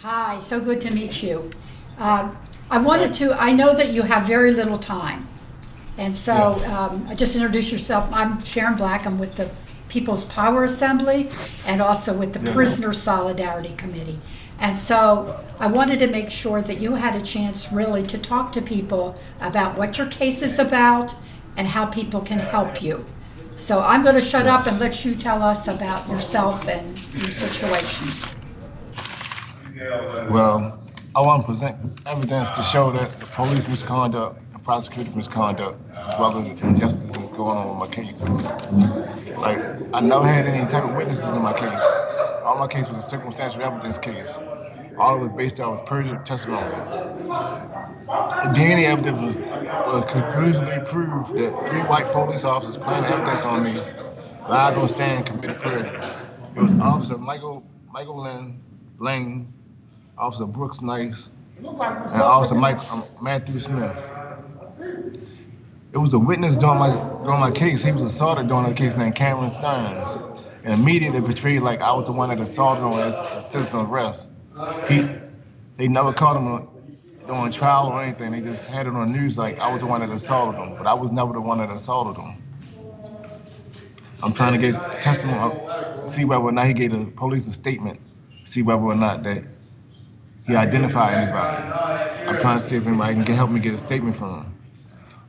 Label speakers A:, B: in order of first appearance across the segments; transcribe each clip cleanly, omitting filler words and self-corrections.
A: Hi, so good to meet you. I know that you have very little time. And so
B: Yes.
A: just introduce yourself. I'm Sharon Black. I'm with the People's Power Assembly and also with the
B: Yes.
A: Prisoner Solidarity Committee. And so I wanted to make sure that you had a chance really to talk to people about what your case is about and how people can help you. So I'm going to shut up and
B: Yes.
A: let you tell us about yourself and your situation.
B: Well, I want to present evidence to show that the police misconduct, the prosecutor misconduct, as well as injustices going on with my case. Like, I never had any type of witnesses in my case. All my case was a circumstantial evidence case. All of it based off of perjured testimony. The DNA evidence was conclusively proved that three white police officers planted evidence on me, lied on stand, committed perjury. It was Officer Michael Lane, Officer Brooks Nice, and Officer Matthew Smith. It was a witness during my case. He was assaulted during the case named Cameron Stearns. And immediately portrayed like I was the one that assaulted him as a citizen arrest. He they never caught him during trial or anything. They just had it on the news like I was the one that assaulted him. But I was never the one that assaulted him. I'm trying to get testimony, see whether or not he gave the police a statement, see whether or not that he identified anybody. I'm trying to see if anybody can help me get a statement from him.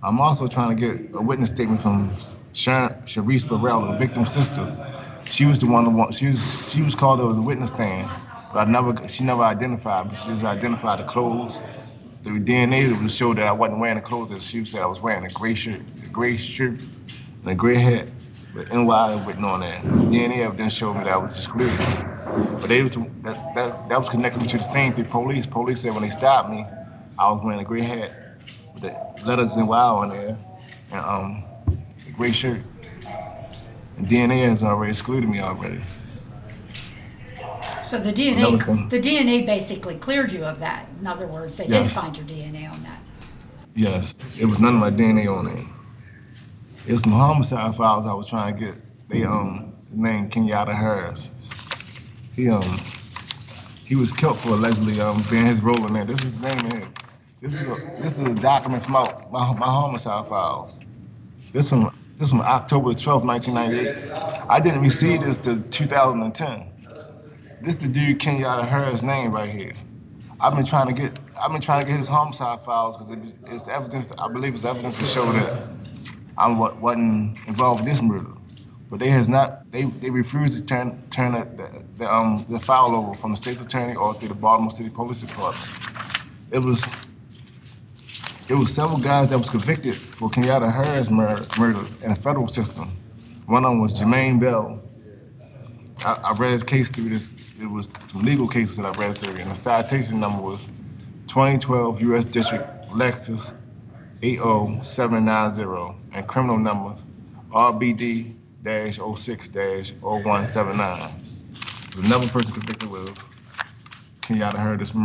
B: I'm also trying to get a witness statement from Sharice Burrell, the victim's sister. She was the one. She was called to the witness stand, but she never identified. But she just identified the clothes. The DNA would show that I wasn't wearing the clothes that she said I was wearing. A gray shirt, and a gray hat, with NY written on there. DNA evidence showed me that I was excluded. But that was connected to the same thing. Police said when they stopped me, I was wearing a gray hat with the letters NY on there, and a gray shirt. And DNA has already excluded me already.
A: So
B: Another thing.
A: The DNA basically cleared you of that. In other words, they didn't
B: Yes,
A: find your DNA on that.
B: yes. It was none of my DNA on it. It was some homicide files I was trying to get. They named Kenyatta Harris. He he was killed for allegedly being his role in there. This is his name in here. This is a document from my homicide files. This from October 12th, 1998. I didn't receive this till 2010. This the dude Kenyatta Harris name right here. I've been trying to get his homicide files because it's evidence. I believe it's evidence to show that wasn't involved in this murder. But they has not. They refused to turn the file over from the state's attorney or through the Baltimore City Police Department. It was it was several guys that was convicted for Kenyatta Harris murder in the federal system. One of them was Jermaine Bell. I read his case through this. It was some legal cases that I read through, and the citation number was 2012 U.S. District Lexus 80790, and criminal number RBD-06-0179. Another person convicted with Kenyatta Harris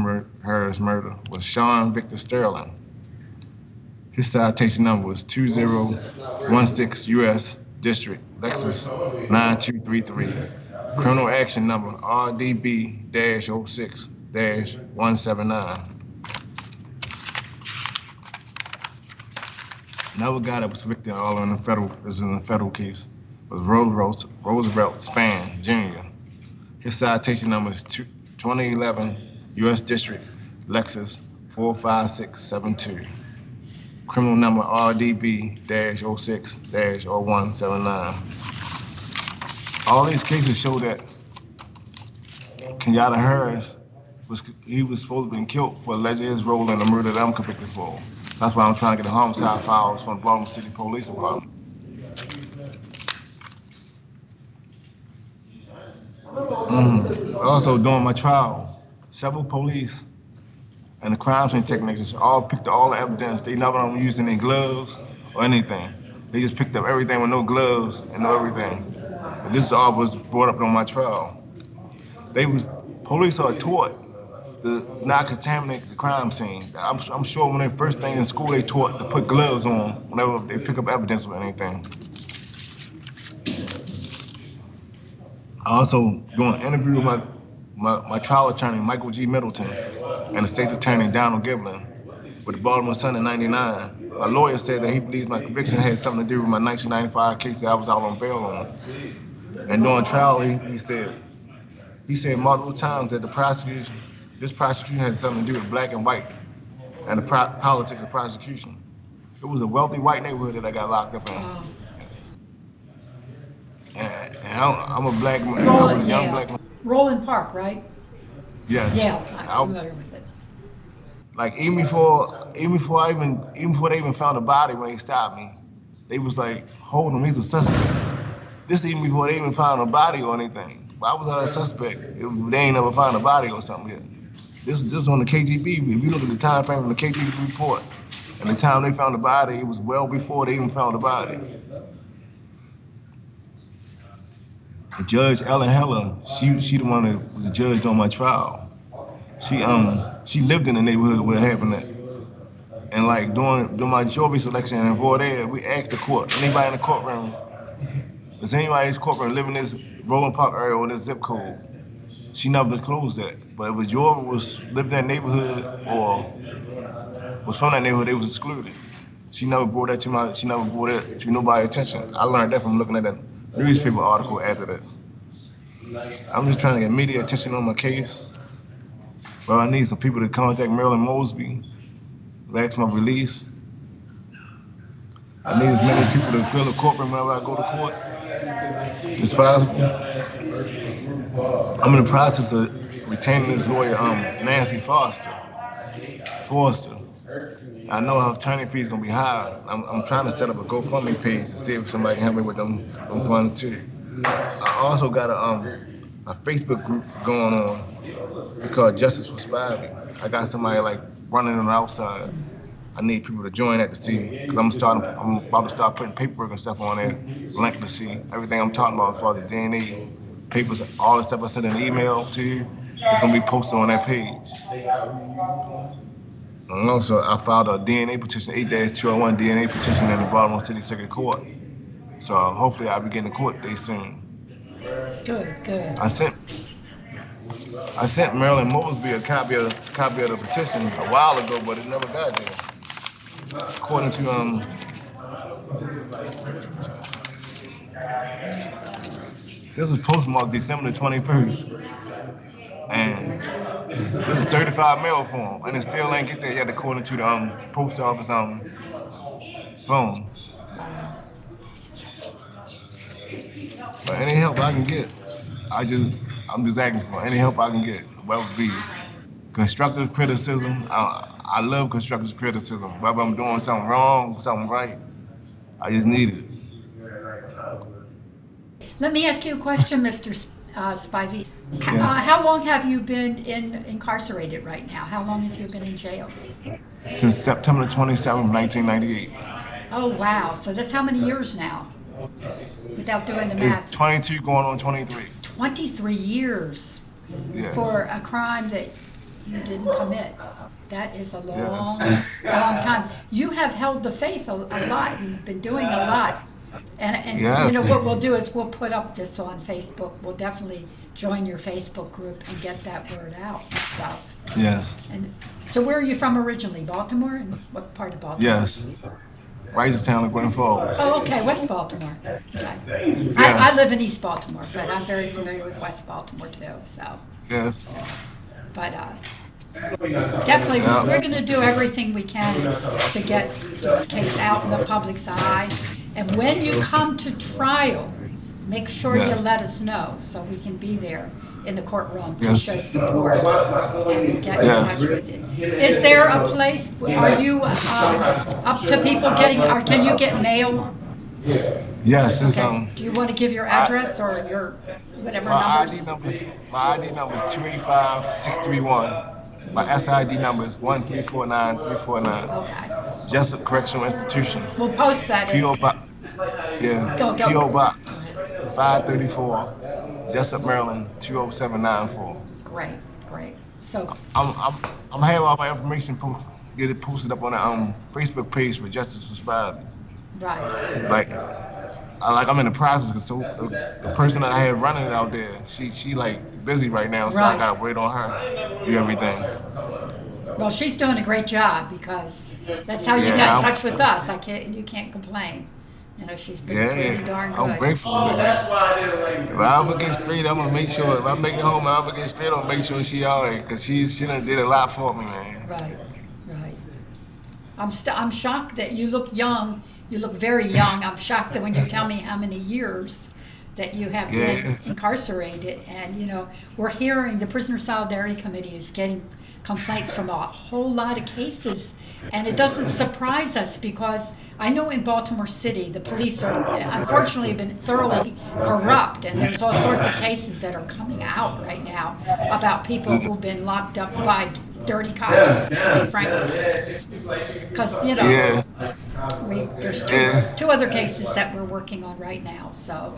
B: murder was Sean Victor Sterling. His citation number was 2016 U.S. District Lexus 9233. Criminal action number RDB-06-179. Another guy that was convicted all in the federal case was Roosevelt Spann Jr. His citation number is 2011 U.S. District Lexus 45672. Criminal number RDB-06-0179. All these cases show that Kenyatta Harris was supposed to be killed for alleging his role in the murder that I'm convicted for. That's why I'm trying to get the homicide files from the Baltimore City Police Department. Also, during my trial, several police and the crime scene technicians all picked up all the evidence. They never used any gloves or anything. They just picked up everything with no gloves and no everything. And this all was brought up on my trial. Police are taught to not contaminate the crime scene. I'm sure when they first thing in school they taught to put gloves on whenever they pick up evidence or anything. I also doing an interview with my trial attorney, Michael G. Middleton, and the state's attorney, Donald Giblin, with the Baltimore Sun in '99. My lawyer said that he believes my conviction had something to do with my 1995 case that I was out on bail on. And during trial, he said multiple times that this prosecution had something to do with black and white and the politics of prosecution. It was a wealthy white neighborhood that I got locked up in. And I'm a black man. I was a young black man.
A: Roland Park, right?
B: Yes.
A: Yeah, I'm familiar with it.
B: Like even before they even found the body when they stopped me, they was like, hold him, he's a suspect. This even before they even found a body or anything. But I was a suspect. They ain't never found a body or something yet. This was on the KGB. If you look at the time frame of the KGB report, and the time they found the body, it was well before they even found the body. The judge, Ellen Heller, she the one that was the judge on my trial. She lived in the neighborhood where it happened at. And like during my jury selection and voir dire, we asked the court, anybody in the courtroom, does anybody in this courtroom live in this Roland Park area or this zip code? She never disclosed that. But if a juror lived in that neighborhood or was from that neighborhood, they was excluded. She never brought that to nobody's attention. I learned that from looking at that newspaper article after that. I'm just trying to get media attention on my case. Well, I need some people to contact Marilyn Mosby, ask my release. I need as many people to fill the courtroom whenever I go to court as possible. I'm in the process of retaining this lawyer, Nancy Forster. I know her attorney fee is gonna be high. I'm trying to set up a GoFundMe page to see if somebody can help me with them funds too. I also got a Facebook group going on. It's called Justice for Spivey. I got somebody like running on the outside. I need people to join that to see, because I'm about to start putting paperwork and stuff on there, link to see everything I'm talking about as far as the DNA, papers, all the stuff I sent in an email to you, it's gonna be posted on that page. And also, I filed a DNA petition, 8-201 DNA petition in the Baltimore City Circuit Court. So hopefully I'll be getting to court day soon.
A: Good.
B: I sent Marilyn Mosby a copy of the petition a while ago, but it never got there. According to this was postmarked December 21st, and this is certified mail form, and it still ain't get there yet, according to the post office phone. But any help I can get, I'm just asking for any help I can get, whether it be constructive criticism. I love constructive criticism. Whether I'm doing something wrong, something right, I just need it.
A: Let me ask you a question, Mr. Spivey.
B: Yeah.
A: How long have you been incarcerated right now? How long have you been in jail?
B: Since September 27, 1998.
A: Oh, wow. So that's how many years now? Without doing the math.
B: It's 22 going on 23.
A: 23 years
B: Yes.
A: for a crime that you didn't commit. That is a long time. You have held the faith a lot. You've been doing a lot. And
B: Yes.
A: You know what we'll do is we'll put up this on Facebook. We'll definitely join your Facebook group and get that word out and stuff.
B: Yes.
A: And so where are you from originally? Baltimore? And what part of Baltimore?
B: Yes. Ricerstown and Gwynn Falls.
A: Oh, okay, West Baltimore. Okay.
B: Yes.
A: I live in East Baltimore, but I'm very familiar with West Baltimore too. So,
B: Yes.
A: but definitely, we're going to do everything we can to get this case out in the public's eye. And when you come to trial, make sure
B: Yes.
A: you let us know so we can be there in the courtroom to
B: Yes.
A: show support and get in
B: Yes.
A: touch with it. Is there a place? Are you up to people getting? Or can you get mail?
B: Yes. It's
A: Okay. Do you want to give your address or your whatever numbers?
B: My ID number is 285-631. My SID number is 1349349.
A: Okay.
B: Jessup Correctional Institution.
A: We'll post that.
B: P.O. Box. Yeah.
A: Go.
B: P.O. Box 534, Jessup, Maryland 20794.
A: Great. So
B: I'm have all my information get it posted up on the Facebook page for Justice for Spivey.
A: Right.
B: Like, I'm in the process, 'cause so the person that I had running it out there, she like busy right now, so I
A: Right.
B: gotta wait on her, do everything.
A: Well, she's doing a great job because that's how you got in
B: Yeah,
A: touch with us. You can't complain. You know, she's been pretty darn
B: I'm
A: good.
B: grateful. If I ever get straight, I'm gonna make sure. If I make it home, I ever get straight, I'm gonna make sure she alright, 'cause she done did a lot for me, man.
A: Right, right. I'm shocked that you look young. You look very young. I'm shocked that when you tell me how many years that you have been
B: Yeah,
A: incarcerated. And, you know, we're hearing the Prisoner Solidarity Committee is getting complaints from a whole lot of cases. And it doesn't surprise us because I know in Baltimore City, the police are unfortunately have been thoroughly corrupt. And there's all sorts of cases that are coming out right now about people who've been locked up by dirty cops, to be frank with you. Because, you know,
B: yeah,
A: there's
B: yeah.
A: two other cases that we're working on right now. So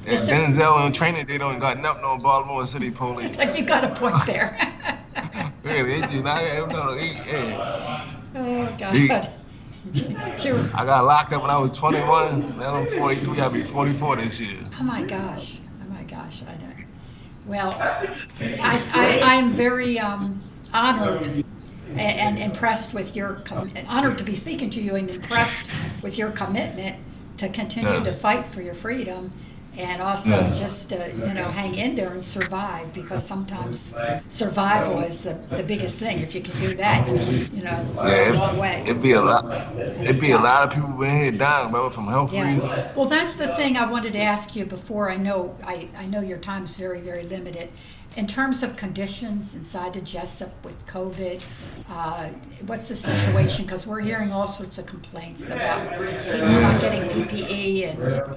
B: And Denzel and training, they don't got nothing on Baltimore City police.
A: you got a point there.
B: Really, they do not have no.
A: Oh
B: He,
A: God.
B: I got locked up when I was 21. Now I'm 43. I'll be 44 this year.
A: Oh my gosh. Oh my gosh. I don't. Well, I'm very honored and impressed with honored to be speaking to you and impressed with your commitment to continue to
B: Yes.
A: fight for your freedom and also
B: Yes.
A: just you know, hang in there and survive, because sometimes survival is the biggest thing. If you can do that, you know, it's a long way.
B: It'd be a lot. It'd be a lot of people in here dying, brother, from health
A: Yeah.
B: reasons.
A: Well, that's the thing I wanted to ask you before. I know your time's very, very limited. In terms of conditions inside the Jessup with COVID, what's the situation? Because we're hearing all sorts of complaints about people not getting PPE and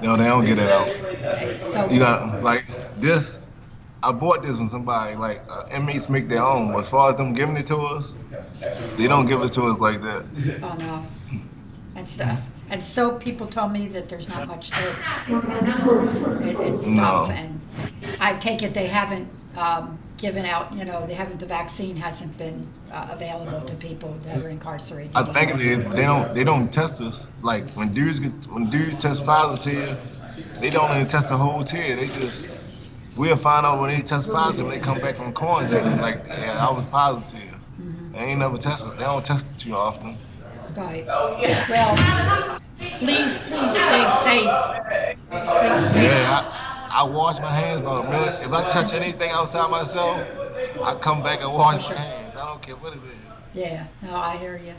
B: No, they don't get it out.
A: so.
B: You got like this. I bought this from somebody. Like inmates make their own, but as far as them giving it to us, they don't give it to us like that.
A: Oh no, and stuff. And soap, people told me that there's not much soap and stuff.
B: No.
A: And I take it they haven't given out, you know, the vaccine hasn't been available to people that are incarcerated.
B: I think it is, but they don't test us. Like when dudes test positive, they don't even test the whole tier. We'll find out when they test positive when they come back from quarantine. Like, yeah, I was positive. They ain't never test us. They don't test it too often.
A: Right. Well, please stay safe. Please stay.
B: Yeah, I wash my hands about a minute. If I touch anything outside myself, I come back and wash my hands. I don't care what it is.
A: Yeah, no, I hear you.